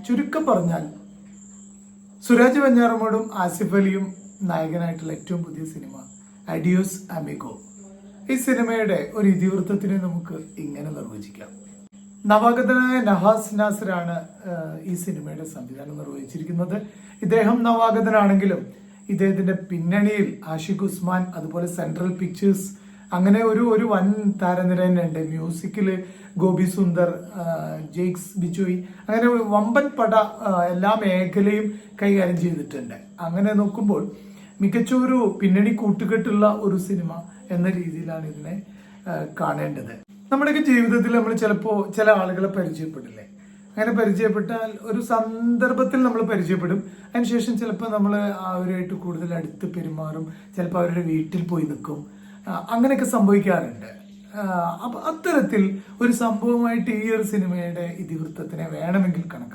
ചുരുക്കം പറഞ്ഞാൽ സുരാജ് വെഞ്ഞാറമ്മൂടും ആസിഫ് അലിയും നായകനായിട്ടുള്ള ഏറ്റവും പുതിയ സിനിമ അഡിയോസ് അമിഗോ. ഈ സിനിമയുടെ ഒരു ഇതിവൃത്തത്തിനെ നമുക്ക് ഇങ്ങനെ നിർവചിക്കാം. നവാഗതനായ നഹാസ് നാസറാണ് ഈ സിനിമയുടെ സംവിധാനം നിർവഹിച്ചിരിക്കുന്നത്. ഇദ്ദേഹം നവാഗതനാണെങ്കിലും ഇദ്ദേഹത്തിന്റെ പിന്നണിയിൽ ആഷിഖ് ഉസ്മാൻ, അതുപോലെ സെൻട്രൽ പിക്ചേഴ്സ്, അങ്ങനെ ഒരു വൻ താരനിര തന്നെയുണ്ട്. മ്യൂസിക്കില് ഗോപി സുന്ദർ, ജെയ്ക്സ് ബിജോയ്, അങ്ങനെ വമ്പൻ പട എല്ലാ മേഖലയും കൈകാര്യം ചെയ്തിട്ടുണ്ട്. അങ്ങനെ നോക്കുമ്പോൾ മികച്ച ഒരു പിന്നണി കൂട്ടുകെട്ടുള്ള ഒരു സിനിമ എന്ന രീതിയിലാണ് ഇതിനെ കാണേണ്ടത്. നമ്മുടെയൊക്കെ ജീവിതത്തിൽ നമ്മൾ ചിലപ്പോൾ ചില ആളുകളെ പരിചയപ്പെടില്ലേ? അങ്ങനെ പരിചയപ്പെട്ടാൽ ഒരു സന്ദർഭത്തിൽ നമ്മൾ പരിചയപ്പെടും. അതിനുശേഷം ചിലപ്പോൾ നമ്മൾ അവരുമായിട്ട് കൂടുതൽ അടുത്ത് പെരുമാറും, ചിലപ്പോൾ അവരുടെ വീട്ടിൽ പോയി നിൽക്കും, അങ്ങനെയൊക്കെ സംഭവിക്കാറുണ്ട്. അപ്പൊ അത്തരത്തിൽ ഒരു സംഭവമായിട്ട് ഈ ഒരു സിനിമയുടെ ഇതിവൃത്തത്തിനെ വേണമെങ്കിൽ കണക്കാക്കാം.